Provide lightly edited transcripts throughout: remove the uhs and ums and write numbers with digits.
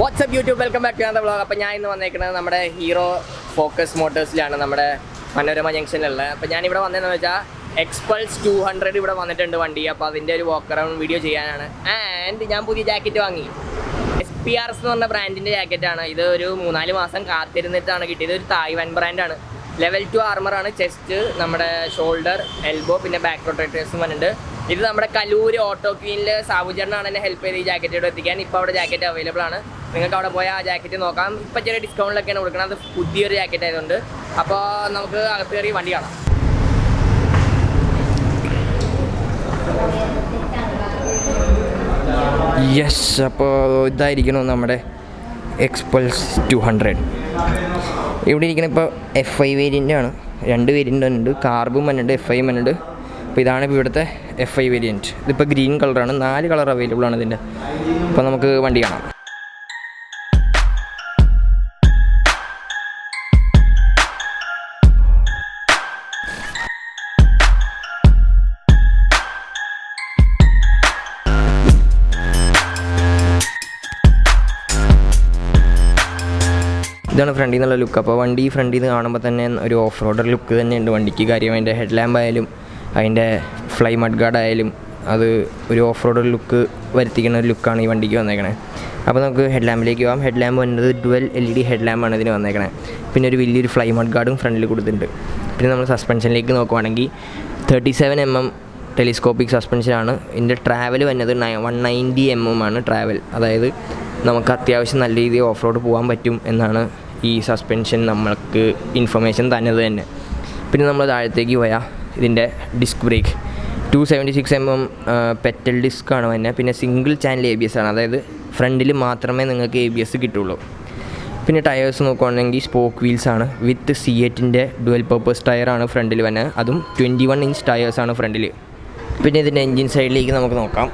What's up YouTube? Welcome back to another vlog. അപ്പോൾ ഞാൻ ഇന്ന് വന്നേക്കുന്നത് നമ്മുടെ ഹീറോ ഫോക്കസ് മോട്ടോഴ്സിലാണ്, നമ്മുടെ മനോരമ ജംഗ്ഷനിലുള്ള. അപ്പോൾ ഞാനിവിടെ വന്നതെന്ന് വെച്ചാൽ Xpulse 200 ഇവിടെ വന്നിട്ടുണ്ട് വണ്ടി. അപ്പോൾ അതിൻ്റെ ഒരു വാക്ക് അറൗണ്ട് വീഡിയോ ചെയ്യാനാണ്. ആൻഡ് ഞാൻ പുതിയ ജാക്കറ്റ് വാങ്ങി. SPRS എന്ന് പറഞ്ഞ ബ്രാൻഡിൻ്റെ ജാക്കറ്റാണ്. ഇത് ഒരു 3-4 മാസം കാത്തിരുന്നിട്ടാണ് കിട്ടിയത്. ഒരു തായ്വാൻ ബ്രാൻഡാണ്. ലെവൽ 2 ആർമറാണ്. ചെസ്റ്റ്, നമ്മുടെ ഷോൾഡർ, എൽബോ, പിന്നെ ബാക്ക് റൊട്ടേറ്റേഴ്സും വന്നിട്ടുണ്ട്. ഇത് നമ്മുടെ കലൂര് ഓട്ടോ ക്വീനിൽ സാവുചേട്ടനാണ് എന്നെ ഹെൽപ്പ് ചെയ്ത് ഈ ജാക്കറ്റ് ഇവിടെ എത്തിക്കാൻ. ഇപ്പോൾ അവിടെ ജാക്കറ്റ് അവൈലബിൾ ആണ്. നിങ്ങൾക്ക് അവിടെ പോയാൽ ആ ജാക്കറ്റ് നോക്കാം. ഇപ്പോൾ ചെറിയ ഡിസ്കൗണ്ടിലൊക്കെയാണ് കൊടുക്കുന്നത്. അത് പുതിയൊരു ജാക്കറ്റ് ആയതുകൊണ്ട്. അപ്പോൾ നമുക്ക് അകത്ത് കയറി വണ്ടി കാണാം. യെസ്, അപ്പോൾ ഇതായിരിക്കണം നമ്മുടെ Xpulse 200. ഇവിടെ ഇരിക്കുന്നത് ഇപ്പോൾ FI വേരിയൻ്റ് ആണ്. 2 വേരിയൻ്റ് ഉണ്ട്. കാർബും വന്നിട്ടുണ്ട്, FI വന്നിട്ടുണ്ട്. അപ്പോൾ ഇതാണ് ഇപ്പോൾ ഇവിടുത്തെ FI വേരിയൻറ്റ്. ഇതിപ്പോൾ ഗ്രീൻ കളറാണ്. 4 കളർ അവൈലബിൾ ആണ് ഇതിൻ്റെ. അപ്പോൾ നമുക്ക് വണ്ടി കാണാം. ഇതാണ് ഫ്രണ്ടിൽ നിന്നുള്ള ലുക്ക്. അപ്പോൾ വണ്ടി ഫ്രണ്ടിൽ നിന്ന് കാണുമ്പോൾ തന്നെ ഒരു ഓഫ് റോഡർ ലുക്ക് തന്നെയുണ്ട് വണ്ടിക്ക്. കാര്യം അതിൻ്റെ ഹെഡ് ലാമ്പ് ആയാലും അതിൻ്റെ ഫ്ലൈ മഡ് ഗാർഡ് ആയാലും അത് ഒരു ഓഫ് റോഡർ ലുക്ക് വരുത്തിക്കുന്ന ഒരു ലുക്കാണ് ഈ വണ്ടിക്ക് വന്നേക്കണേ. അപ്പോൾ നമുക്ക് ഹെഡ് ലാമ്പിലേക്ക് പോകാം. ഹെഡ് ലാമ്പ് വന്നത് ഡുവൽ LED ഹെഡ് ലാമ്പാണ് ഇതിന് വന്നേക്കണേ. പിന്നെ ഒരു വലിയൊരു ഫ്ലൈ മഡ് ഗാർഡും ഫ്രണ്ടിൽ കൊടുത്തിട്ടുണ്ട്. പിന്നെ നമ്മൾ സസ്പെൻഷനിലേക്ക് നോക്കുവാണെങ്കിൽ 37 mm ടെലിസ്കോപ്പിക് സസ്പെൻഷനാണ്. ഇതിൻ്റെ ട്രാവൽ വന്നത് 190 mm ആണ് ട്രാവൽ. അതായത് നമുക്ക് അത്യാവശ്യം നല്ല രീതിയിൽ ഓഫ് റോഡ് പോകാൻ പറ്റും എന്നാണ് ഈ സസ്പെൻഷൻ നമ്മൾക്ക് ഇൻഫർമേഷൻ തന്നത് തന്നെ. പിന്നെ നമ്മൾ താഴത്തേക്ക് പോയാൽ ഇതിൻ്റെ ഡിസ്ക് ബ്രേക്ക് 276 mm പെറ്റൽ ഡിസ്ക്കാണ് തന്നെ. പിന്നെ സിംഗിൾ ചാനൽ ABS ആണ്. അതായത് ഫ്രണ്ടിൽ മാത്രമേ നിങ്ങൾക്ക് ABS കിട്ടുള്ളൂ. പിന്നെ ടയേഴ്സ് നോക്കുകയാണെങ്കിൽ സ്പോക്ക് വീൽസാണ്. വിത്ത് C8ൻ്റെ ഡുവൽ പർപ്പസ് ടയറാണ് ഫ്രണ്ടിൽ വന്നത്. അതും 21 ഇഞ്ച് ടയേഴ്സാണ് ഫ്രണ്ടിൽ. പിന്നെ ഇതിൻ്റെ എൻജിൻ സൈഡിലേക്ക് നമുക്ക് നോക്കാം.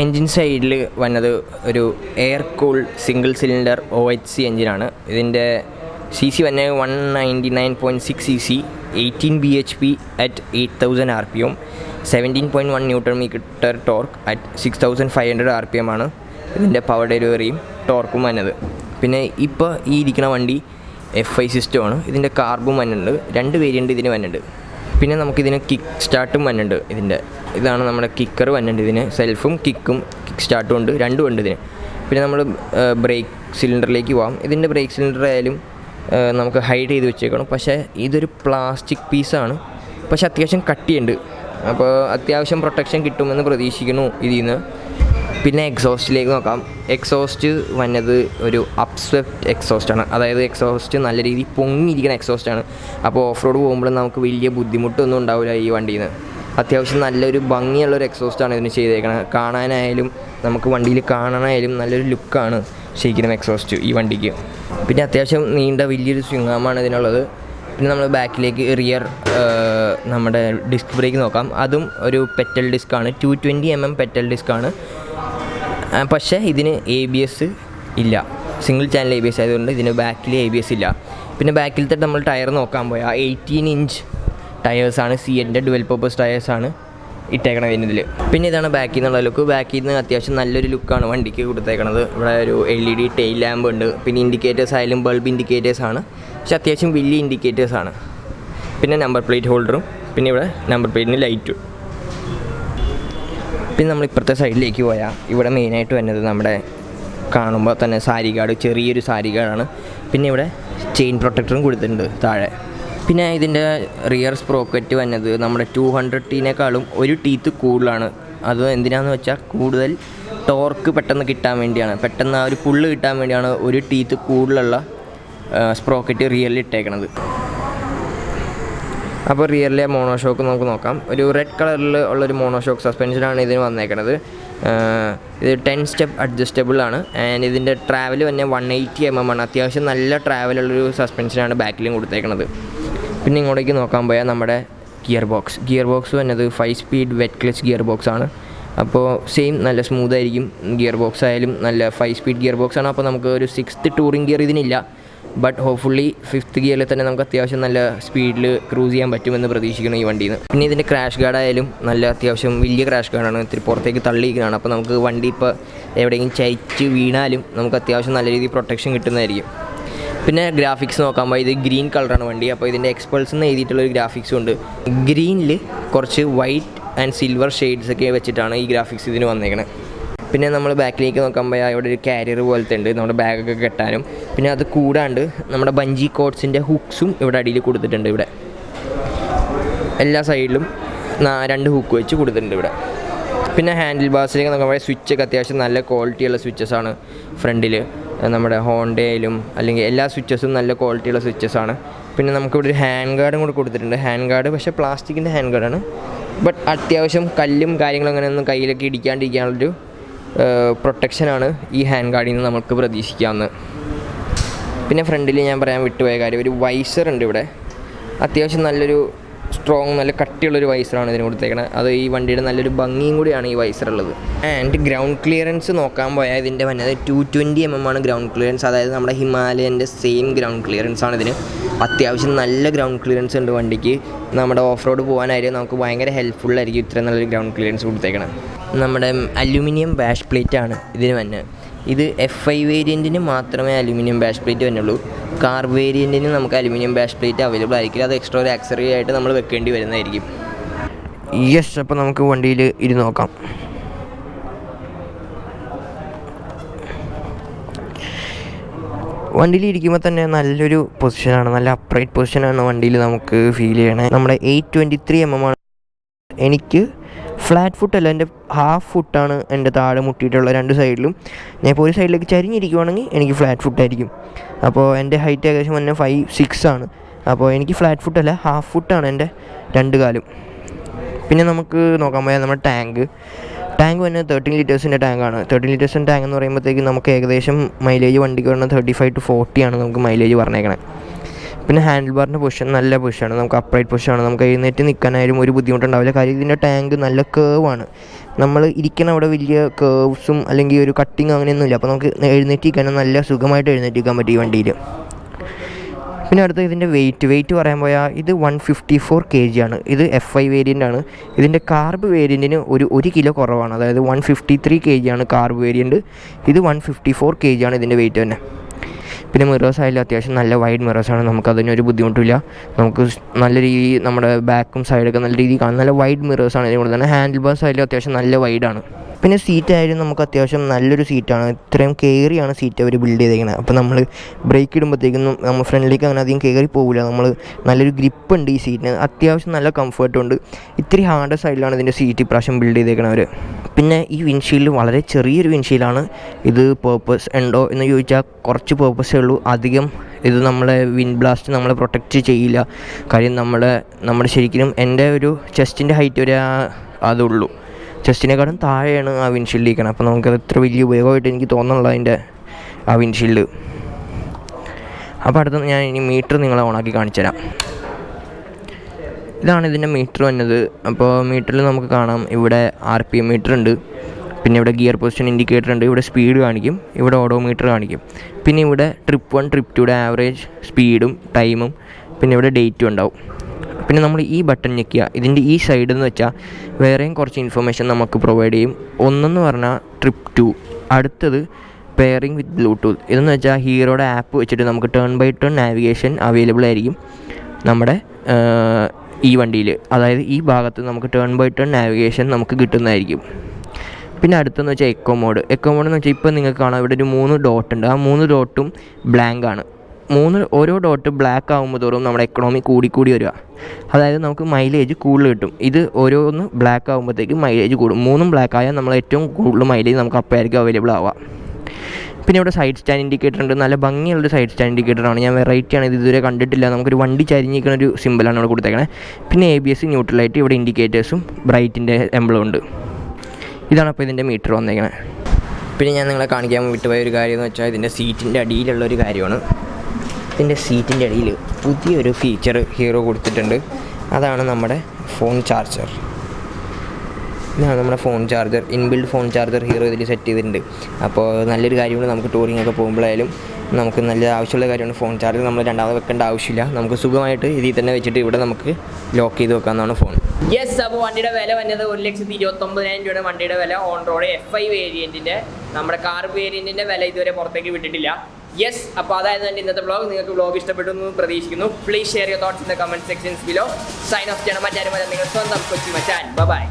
എൻജിൻ സൈഡിൽ വന്നത് ഒരു air cool single cylinder OHC എൻജിനാണ്. ഇതിൻ്റെ CC വന്നത് 199.6 cc, 18 bhp at 8000 rpm, 17.1 Nm torque at 6500 rpm ആണ് ഇതിൻ്റെ പവർ ഡെലിവറിയും ടോർക്കും വന്നത്. പിന്നെ ഇപ്പോൾ ഈ ഇരിക്കുന്ന വണ്ടി FI സിസ്റ്റമാണ്. ഇതിൻ്റെ കാർബും വന്നിട്ടുണ്ട്. 2 വേരിയൻ്റ് ഇതിന് വന്നിട്ടുണ്ട്. പിന്നെ നമുക്കിതിന് കിക്ക് സ്റ്റാർട്ടും വന്നിട്ടുണ്ട്. ഇതാണ് നമ്മുടെ കിക്കർ വന്നിട്ടുണ്ട്. ഇതിന് സെൽഫും കിക്ക് സ്റ്റാർട്ടും ഉണ്ട്. 2 ഉണ്ട് ഇതിന്. പിന്നെ നമ്മൾ ബ്രേക്ക് സിലിണ്ടറിലേക്ക് പോകാം. ഇതിൻ്റെ ബ്രേക്ക് സിലിണ്ടർ ആയാലും നമുക്ക് ഹൈഡ് ചെയ്ത് വെച്ചേക്കണം. പക്ഷേ ഇതൊരു പ്ലാസ്റ്റിക് പീസാണ്. പക്ഷേ അത്യാവശ്യം കട്ടിയുണ്ട്. അപ്പോൾ അത്യാവശ്യം പ്രൊട്ടക്ഷൻ കിട്ടുമെന്ന് പ്രതീക്ഷിക്കുന്നു ഇതിൽ നിന്ന്. പിന്നെ എക്സോസ്റ്റിലേക്ക് നോക്കാം. എക്സോസ്റ്റ് വന്നത് ഒരു അപ്സ്വെപ്റ്റ് എക്സോസ്റ്റാണ്. അതായത് എക്സോസ്റ്റ് നല്ല രീതിയിൽ പൊങ്ങിയിരിക്കുന്ന എക്സോസ്റ്റാണ്. അപ്പോൾ ഓഫ് റോഡ് പോകുമ്പോഴും നമുക്ക് വലിയ ബുദ്ധിമുട്ടൊന്നും ഉണ്ടാവില്ല ഈ വണ്ടിയിൽ നിന്ന്. അത്യാവശ്യം നല്ലൊരു ഭംഗിയുള്ളൊരു എക്സോസ്റ്റാണ് ഇതിന് ചെയ്തേക്കുന്നത്. കാണാനായാലും നമുക്ക് വണ്ടിയിൽ കാണാനായാലും നല്ലൊരു ലുക്കാണ് ശരിക്കും എക്സോസ്റ്റ് ഈ വണ്ടിക്ക്. പിന്നെ അത്യാവശ്യം നീണ്ട വലിയൊരു സ്വിങ്ങാമാണ് ഇതിനുള്ളത്. പിന്നെ നമ്മൾ ബാക്കിലേക്ക് റിയർ നമ്മുടെ ഡിസ്ക് ബ്രേക്ക് നോക്കാം. അതും ഒരു പെറ്റൽ ഡിസ്ക്കാണ്. 220 mm പെറ്റൽ ഡിസ്ക്കാണ്. പക്ഷേ ഇതിന് ABS ഇല്ല. സിംഗിൾ ചാനൽ ABS ആയതുകൊണ്ട് ഇതിന് ബാക്കിൽ ABS ഇല്ല. പിന്നെ ബാക്കിലത്തെ നമ്മൾ ടയർ നോക്കാൻ പോയാൽ 18 ഇഞ്ച് ടയേഴ്സാണ്. C8ൻ്റെ ഡുവൽ പർപ്പസ് ടയേഴ്സാണ് ഇട്ടേക്കണത് ഇതിൽ. പിന്നെ ഇതാണ് ബാക്കിൽ നിന്നുള്ള ലുക്ക്. ബാക്കിൽ നിന്ന് അത്യാവശ്യം നല്ലൊരു ലുക്കാണ് വണ്ടിക്ക് കൊടുത്തേക്കണത്. ഇവിടെ ഒരു LED ടെയിൽ ലാമ്പ് ഉണ്ട്. പിന്നെ ഇൻഡിക്കേറ്റേഴ്സ് ആയാലും ബൾബ് ഇൻഡിക്കേറ്റേഴ്സാണ്. പക്ഷെ അത്യാവശ്യം വലിയ ഇൻഡിക്കേറ്റേഴ്സാണ്. പിന്നെ നമ്പർ പ്ലേറ്റ് ഹോൾഡറും പിന്നെ ഇവിടെ നമ്പർ പ്ലേറ്റിന് ലൈറ്റും. പിന്നെ നമ്മൾ ഇപ്പുറത്തെ സൈഡിലേക്ക് പോയാൽ ഇവിടെ മെയിനായിട്ട് വരുന്നത് നമ്മുടെ കാണുമ്പോൾ തന്നെ സാരി ഗാർഡ്, ചെറിയൊരു സാരി ഗാർഡാണ്. പിന്നെ ഇവിടെ ചെയിൻ പ്രൊട്ടക്ടറും കൊടുത്തിട്ടുണ്ട് താഴെ. പിന്നെ ഇതിൻ്റെ റിയർ സ്പ്രോക്കറ്റ് വന്നത് നമ്മുടെ 200-നേക്കാളും ഒരു ടീത്ത് കൂടുതലാണ്. അത് എന്തിനാണെന്ന് വെച്ചാൽ കൂടുതൽ ടോർക്ക് പെട്ടെന്ന് കിട്ടാൻ വേണ്ടിയാണ്. പെട്ടെന്ന് ആ ഒരു പുള്ള് കിട്ടാൻ വേണ്ടിയാണ് ഒരു ടീത്ത് കൂടുതലുള്ള സ്പ്രോക്കറ്റ് റിയറിൽ ഇട്ടേക്കണത്. അപ്പോൾ റിയറിലെ മോണോഷോക്ക് നമുക്ക് നോക്കാം. ഒരു റെഡ് കളറിൽ ഉള്ളൊരു മോണോഷോക്ക് സസ്പെൻഷനാണ് ഇതിന് വന്നേക്കണത്. ഇത് 10 സ്റ്റെപ്പ് അഡ്ജസ്റ്റബിൾ ആണ്. ആൻഡ് ഇതിൻ്റെ ട്രാവൽ തന്നെ 180 mm ആണ്. അത്യാവശ്യം നല്ല ട്രാവലുള്ളൊരു സസ്പെൻഷനാണ് ബാക്കിലും കൊടുത്തേക്കണത്. പിന്നെ ഇങ്ങോട്ടേക്ക് നോക്കാൻ പോയാൽ നമ്മുടെ ഗിയർ ബോക്സ് വന്നത് 5 speed wet clutch gear box ആണ്. അപ്പോൾ സെയിം നല്ല സ്മൂത്തായിരിക്കും. ഗിയർ ബോക്സ് ആയാലും നല്ല 5 സ്പീഡ് ഗിയർ ബോക്സ് ആണ്. അപ്പോൾ നമുക്ക് ഒരു 6th ടൂറിംഗ് ഗിയർ ഇതിനില്ല. ബട്ട് ഹോപ്പ്ഫുള്ളി 5th ഗിയറിൽ തന്നെ നമുക്ക് അത്യാവശ്യം നല്ല സ്പീഡിൽ ക്രൂസ് ചെയ്യാൻ പറ്റുമെന്ന് പ്രതീക്ഷിക്കുന്നു ഈ വണ്ടിയിൽ നിന്ന്. പിന്നെ ഇതിൻ്റെ ക്രാഷ് ഗാർഡായാലും നല്ല അത്യാവശ്യം വലിയ ക്രാഷ് ഗാർഡാണ്, ഇത്തിരി പുറത്തേക്ക് തള്ളിയിരിക്കുന്നതാണ്. അപ്പോൾ നമുക്ക് വണ്ടി ഇപ്പോൾ എവിടെയെങ്കിലും ചരിച്ച് വീണാലും നമുക്ക് അത്യാവശ്യം നല്ല രീതിയിൽ പ്രൊട്ടക്ഷൻ കിട്ടുന്നതായിരിക്കും. പിന്നെ ഗ്രാഫിക്സ് നോക്കുമ്പോൾ ഇത് ഗ്രീൻ കളറാണ് വണ്ടി. അപ്പോൾ ഇതിൻ്റെ എക്സ്പൾസ് എന്ന് എഴുതിയിട്ടുള്ളൊരു ഗ്രാഫിക്സും ഉണ്ട്. ഗ്രീനിൽ കുറച്ച് വൈറ്റ് ആൻഡ് സിൽവർ ഷെയ്ഡ്സൊക്കെ വെച്ചിട്ടാണ് ഈ ഗ്രാഫിക്സ് ഇതിന് വന്നേക്കുന്നത്. പിന്നെ നമ്മൾ ബാക്കിലേക്ക് നോക്കുമ്പോൾ ഇവിടെ ഒരു കാരിയർ പോലത്തെ ഉണ്ട് നമ്മുടെ ബാഗൊക്കെ കെട്ടാനും. പിന്നെ അത് കൂടാണ്ട് നമ്മുടെ ബഞ്ചി കോട്ട്സിൻ്റെ ഹുക്സും ഇവിടെ അടിയിൽ കൊടുത്തിട്ടുണ്ട്. ഇവിടെ എല്ലാ സൈഡിലും 2 ഹുക്ക് വെച്ച് കൊടുത്തിട്ടുണ്ട് ഇവിടെ. പിന്നെ ഹാൻഡിൽ ബാർസിലേക്ക് നോക്കുമ്പോൾ സ്വിച്ചൊക്കെ അത്യാവശ്യം നല്ല ക്വാളിറ്റിയുള്ള സ്വിച്ചസാണ് ഫ്രണ്ടിൽ. നമ്മുടെ ഹോണ്ടയിലും അല്ലെങ്കിൽ എല്ലാ സ്വിച്ചസും നല്ല ക്വാളിറ്റിയുള്ള സ്വിച്ചസാണ്. പിന്നെ നമുക്കിവിടെ ഒരു ഹാൻഡ് ഗാർഡും കൂടെ കൊടുത്തിട്ടുണ്ട്. ഹാൻഡ് ഗാർഡ് പക്ഷേ പ്ലാസ്റ്റിക്കിൻ്റെ ഹാൻഡ് ഗാർഡാണ്. ബട്ട് അത്യാവശ്യം കല്ലും കാര്യങ്ങളും അങ്ങനെയൊന്നും കയ്യിലൊക്കെ ഇടിക്കാണ്ടിരിക്കാനുള്ളൊരു പ്രൊട്ടക്ഷനാണ് ഈ ഹാൻഡ് ഗാർഡിൽ നിന്ന് നമുക്ക് പ്രതീക്ഷിക്കാവുന്നത്. പിന്നെ ഫ്രണ്ടിൽ ഞാൻ പറയാൻ വിട്ടുപോയ കാര്യം, ഒരു വൈസർ ഉണ്ട് ഇവിടെ. അത്യാവശ്യം നല്ലൊരു സ്ട്രോങ് നല്ല കട്ടിയുള്ളൊരു വൈസറാണ് ഇതിന് കൊടുത്തേക്കണത്. അത് ഈ വണ്ടിയുടെ നല്ലൊരു ഭംഗിയും കൂടിയാണ് ഈ വൈസറുള്ളത്. ആൻഡ് ഗ്രൗണ്ട് ക്ലിയറൻസ് നോക്കാൻ പോയാൽ ഇതിൻ്റെ വന്നത് 220 mm ആണ് ഗ്രൗണ്ട് ക്ലിയറൻസ്. അതായത് നമ്മുടെ ഹിമാലയൻ്റെ സെയിം ഗ്രൗണ്ട് ക്ലിയറൻസ് ആണ് ഇതിന്. അത്യാവശ്യം നല്ല ഗ്രൗണ്ട് ക്ലിയറൻസ് ഉണ്ട് വണ്ടിക്ക്. നമ്മുടെ ഓഫ് റോഡ് പോകാനായാലും നമുക്ക് ഭയങ്കര ഹെൽപ്ഫുള്ളായിരിക്കും ഇത്രയും നല്ലൊരു ഗ്രൗണ്ട് ക്ലിയറൻസ് കൊടുത്തേക്കണം. നമ്മുടെ അലുമിനിയം ബാഷ് പ്ലേറ്റാണ് ഇതിന് വന്നത്. ഇത് FI വേരിയൻറ്റിന് മാത്രമേ അലുമിനിയം ബാഷ് പ്ലേറ്റ് വരുന്നുള്ളൂ. കാർ വേരിയൻറ്റിന് നമുക്ക് അലുമിനിയം ബാഷ് പ്ലേറ്റ് അവൈലബിൾ ആയിരിക്കില്ല. അത് എക്സ്ട്രാ ഒരു ആക്സറി ആയിട്ട് നമ്മൾ വെക്കേണ്ടി വരുന്നതായിരിക്കും. യെസ്, അപ്പോൾ നമുക്ക് വണ്ടിയിൽ ഇരുന്ന് നോക്കാം. വണ്ടിയിൽ ഇരിക്കുമ്പോൾ തന്നെ നല്ലൊരു പൊസിഷനാണ്, നല്ല അപ്രൈറ്റ് പൊസിഷനാണ് വണ്ടിയിൽ നമുക്ക് ഫീൽ ചെയ്യണേ. നമ്മുടെ 823 mm ആണ്. എനിക്ക് ഫ്ലാറ്റ് ഫുട്ടല്ല, എൻ്റെ ഹാഫ് ഫുട്ടാണ് എൻ്റെ താഴെ മുട്ടിയിട്ടുള്ള 2 സൈഡിലും. ഞാൻ ഇപ്പോൾ ഒരു സൈഡിലേക്ക് ചരിഞ്ഞിരിക്കുവാണെങ്കിൽ എനിക്ക് ഫ്ലാറ്റ് ഫുട്ടായിരിക്കും. അപ്പോൾ എൻ്റെ ഹൈറ്റ് ഏകദേശം 5'6" ആണ്. അപ്പോൾ എനിക്ക് ഫ്ലാറ്റ് ഫുട്ടല്ല, ഹാഫ് ഫുട്ടാണ് എൻ്റെ 2 കാലും. പിന്നെ നമുക്ക് നോക്കാൻ പോയാൽ നമ്മുടെ ടാങ്ക് വന്ന് 13 ലിറ്റേഴ്സിൻ്റെ ടാങ്കാണ്. 13 ലിറ്റേഴ്സിൻ്റെ ടാങ്ക് എന്ന് പറയുമ്പോഴത്തേക്ക് നമുക്ക് ഏകദേശം മൈലേജ് വണ്ടിക്ക് പറഞ്ഞാൽ 35 to 40 ആണ് നമുക്ക് മൈലേജ് പറഞ്ഞേക്കണേ. പിന്നെ ഹാൻഡിൽ ബാറിൻ്റെ പൊസിഷൻ നല്ല പൊസിഷനാണ്, നമുക്ക് അപ്രൈറ്റ് പൊസിഷനാണ്. നമുക്ക് എഴുന്നേറ്റ് നിൽക്കാനായാലും ഒരു ബുദ്ധിമുട്ടുണ്ടാവില്ല. കാര്യം ഇതിൻ്റെ ടാങ്ക് നല്ല കേവാണ്. നമ്മൾ ഇരിക്കുന്ന അവിടെ വലിയ കേവ്സും അല്ലെങ്കിൽ ഒരു കട്ടിങ് അങ്ങനെയൊന്നുമില്ല. അപ്പോൾ നമുക്ക് എഴുന്നേറ്റിരിക്കാനും നല്ല സുഖമായിട്ട് എഴുന്നേറ്റിരിക്കാൻ പറ്റും ഈ വണ്ടിയിൽ. പിന്നെ അടുത്ത ഇതിൻ്റെ വെയിറ്റ് പറയാൻ പോയാൽ ഇത് 154 kg ആണ്. ഇത് FI വേരിയൻ്റ് ആണ്. ഇതിൻ്റെ കാർബ് വേരിയൻറ്റിന് ഒരു 1 കിലോ കുറവാണ്. അതായത് 153 kg ആണ് കാർബ് വേരിയൻറ്റ്. ഇത് 154 kg ആണ് ഇതിൻ്റെ വെയിറ്റ് തന്നെ. പിന്നെ മിറേഴ്സ് ആയാലും അത്യാവശ്യം നല്ല വൈഡ് മിറേഴ്സാണ്, നമുക്കതിനൊരു ബുദ്ധിമുട്ടില്ല. നമുക്ക് നല്ല രീതിയിൽ നമ്മുടെ ബാക്കും സൈഡൊക്കെ നല്ല രീതിയിൽ കാണും. നല്ല വൈഡ് മിറേഴ്സാണ് ഇതിനോട് തന്നെ. ഹാൻഡിൽ ബാർസ് ആയാലും അത്യാവശ്യം നല്ല വൈഡാണ്. പിന്നെ സീറ്റ് ആയാലും നമുക്ക് അത്യാവശ്യം നല്ലൊരു സീറ്റാണ്. ഇത്രയും കയറിയാണ് സീറ്റ് അവർ ബിൽഡ് ചെയ്തേക്കുന്നത്. അപ്പോൾ നമ്മൾ ബ്രേക്ക് ഇടുമ്പോഴത്തേക്കും നമ്മൾ ഫ്രണ്ടിലേക്ക് അങ്ങനെ അധികം കയറി പോകില്ല. നമ്മൾ നല്ലൊരു ഗ്രിപ്പ് ഉണ്ട് ഈ സീറ്റിന്. അത്യാവശ്യം നല്ല കംഫർട്ടുണ്ട്. ഇത്തിരി ഹാർഡ് സൈഡിലാണ് ഇതിൻ്റെ സീറ്റ് ഇപ്രാവശ്യം ബിൽഡ് ചെയ്തേക്കണവർ. പിന്നെ ഈ വിൻഷീൽഡ് വളരെ ചെറിയൊരു വിൻഷീൽഡാണ്. ഇത് പേർപ്പസ് ഉണ്ടോ എന്ന് ചോദിച്ചാൽ കുറച്ച് പേർപ്പസേ ഉള്ളൂ. അധികം ഇത് നമ്മളെ വിൻഡ് ബ്ലാസ്റ്റ് നമ്മളെ പ്രൊട്ടക്റ്റ് ചെയ്യില്ല. കാര്യം നമ്മുടെ ശരിക്കും എൻ്റെ ഒരു ചെസ്റ്റിൻ്റെ ഹൈറ്റ് വരെ അതുള്ളൂ. ചെസ്റ്റിനെക്കാളും താഴെയാണ് ആ വിൻഷീൽഡ് ഇരിക്കണം. അപ്പോൾ നമുക്കത് ഇത്ര വലിയ ഉപയോഗമായിട്ട് എനിക്ക് തോന്നുന്നില്ല അതിൻ്റെ ആ വിൻഷീൽഡ്. അപ്പോൾ അടുത്ത ഞാൻ ഇനി മീറ്റർ നിങ്ങളെ ഓണാക്കി കാണിച്ചു തരാം. ഇതാണ് ഇതിൻ്റെ മീറ്റർ വന്നത്. അപ്പോൾ മീറ്ററിൽ നമുക്ക് കാണാം ഇവിടെ RPM മീറ്റർ ഉണ്ട്. പിന്നെ ഇവിടെ ഗിയർ പൊസിഷൻ ഇൻഡിക്കേറ്റർ ഉണ്ട്. ഇവിടെ സ്പീഡ് കാണിക്കും, ഇവിടെ ഓഡോമീറ്റർ കാണിക്കും. പിന്നെ ഇവിടെ ട്രിപ്പ് 1 ട്രിപ്പ് 2യുടെ ആവറേജ് സ്പീഡും ടൈമും പിന്നെ ഇവിടെ ഡേറ്റും ഉണ്ടാവും. പിന്നെ നമ്മൾ ഈ ബട്ടൺ ഞെക്കുക. ഇതിൻ്റെ ഈ സൈഡിൽ എന്ന് വെച്ചാൽ വേറെയും കുറച്ച് ഇൻഫർമേഷൻ നമുക്ക് പ്രൊവൈഡ് ചെയ്യും. ഒന്നെന്ന് പറഞ്ഞാൽ ട്രിപ്പ് 2, അടുത്തത് പെയറിങ് വിത്ത് ബ്ലൂടൂത്ത്. ഇതെന്ന് വെച്ചാൽ ഹീറോയുടെ ആപ്പ് വെച്ചിട്ട് നമുക്ക് turn by turn navigation available ആയിരിക്കും നമ്മുടെ ഈ വണ്ടിയിൽ. അതായത് ഈ ഭാഗത്ത് നമുക്ക് ടേൺ ബൈ ടേൺ നാവിഗേഷൻ നമുക്ക് കിട്ടുന്നതായിരിക്കും. പിന്നെ അടുത്തെന്ന് വെച്ചാൽ എക്കോ മോഡ് എന്ന് വെച്ചാൽ ഇപ്പോൾ നിങ്ങൾക്ക് കാണാം ഇവിടെ ഒരു 3 ഡോട്ട് ഉണ്ട്. ആ 3 ഡോട്ടും ബ്ലാങ്ക് ആണ്. ഓരോ ഡോട്ട് ബ്ലാക്ക് ആകുമ്പോൾ തോറും നമ്മുടെ എക്കണോമി കൂടി വരിക. അതായത് നമുക്ക് മൈലേജ് കൂടുതൽ കിട്ടും. ഇത് ഓരോന്ന് ബ്ലാക്ക് ആകുമ്പോഴത്തേക്കും മൈലേജ് കൂടും. 3ഉം ബ്ലാക്ക് ആയാൽ നമ്മൾ ഏറ്റവും കൂടുതൽ മൈലേജ് നമുക്ക് അപ്പോഴായിരിക്കും അവൈലബിൾ ആവുക. പിന്നെ ഇവിടെ സൈഡ് സ്റ്റാൻഡ് ഇൻഡിക്കേറ്റർ ഉണ്ട്. നല്ല ഭംഗിയുള്ളൊരു സൈഡ് സ്റ്റാൻഡ് ഇൻഡിക്കേറ്ററാണ്. ഞാൻ വെറൈറ്റിയാണ്, ഇത് ഇതുവരെ കണ്ടിട്ടില്ല. നമുക്കൊരു വണ്ടി ചരിഞ്ഞിരിക്കുന്ന ഒരു സിമ്പിളാണ് ഇവിടെ കൊടുത്തേക്കണേ. പിന്നെ ABS, ന്യൂട്രലൈറ്റ്, ഇവിടെ ഇൻഡിക്കേറ്റേഴ്സും ബ്രൈറ്റിൻ്റെ എംബ്ലം ഉണ്ട്. ഇതാണ് അപ്പോൾ ഇതിൻ്റെ മീറ്റർ വന്നേക്കണേ. പിന്നെ ഞാൻ നിങ്ങളെ കാണിക്കാൻ വിട്ടുപോയ ഒരു കാര്യം എന്ന് വെച്ചാൽ ഇതിൻ്റെ സീറ്റിൻ്റെ അടിയിലുള്ളൊരു കാര്യമാണ്. ഇതിൻ്റെ സീറ്റിൻ്റെ അടിയിൽ പുതിയൊരു ഫീച്ചർ ഹീറോ കൊടുത്തിട്ടുണ്ട്. അതാണ് നമ്മുടെ ഫോൺ ചാർജർ. ഇതാണ് നമ്മുടെ phone charger, inbuilt phone charger hero ഇതിൽ സെറ്റ് ചെയ്തിട്ടുണ്ട്. അപ്പോൾ നല്ലൊരു കാര്യമാണ്, നമുക്ക് ടൂറിംഗ് ഒക്കെ പോകുമ്പോഴായാലും നമുക്ക് നല്ല ആവശ്യമുള്ള കാര്യമാണ്. ഫോൺ ചാർജർ നമ്മൾ രണ്ടാമത് വെക്കേണ്ട ആവശ്യമില്ല, നമുക്ക് സുഖമായിട്ട് ഇതിൽ തന്നെ വെച്ചിട്ട് ഇവിടെ നമുക്ക് ലോക്ക് ചെയ്ത് വെക്കാവുന്നതാണ് ഫോൺ. യെസ്, അപ്പോൾ വണ്ടിയുടെ വില വന്നത് 1,29,000 രൂപയുടെ വണ്ടിയുടെ വില. ഓൺ റോഡ് FI വേരിയൻറ്റിൻ്റെ, നമ്മുടെ കാർ വേരിയൻറ്റിൻ്റെ വില ഇതുവരെ പുറത്തേക്ക് വിട്ടിട്ടില്ല. യെസ്, അപ്പോൾ അതായത് എൻ്റെ ഇന്നത്തെ വ്ളോഗ്. നിങ്ങൾക്ക് വ്ളോഗ് ഇഷ്ടപ്പെട്ടു എന്ന് പ്രതീക്ഷിക്കുന്നു. Please share your thoughts in the comment sections below. Sign off ചെയ്യണം, മറ്റാരും നിങ്ങൾ സ്വന്തം കൊച്ചി മച്ചാൻ. ബൈ.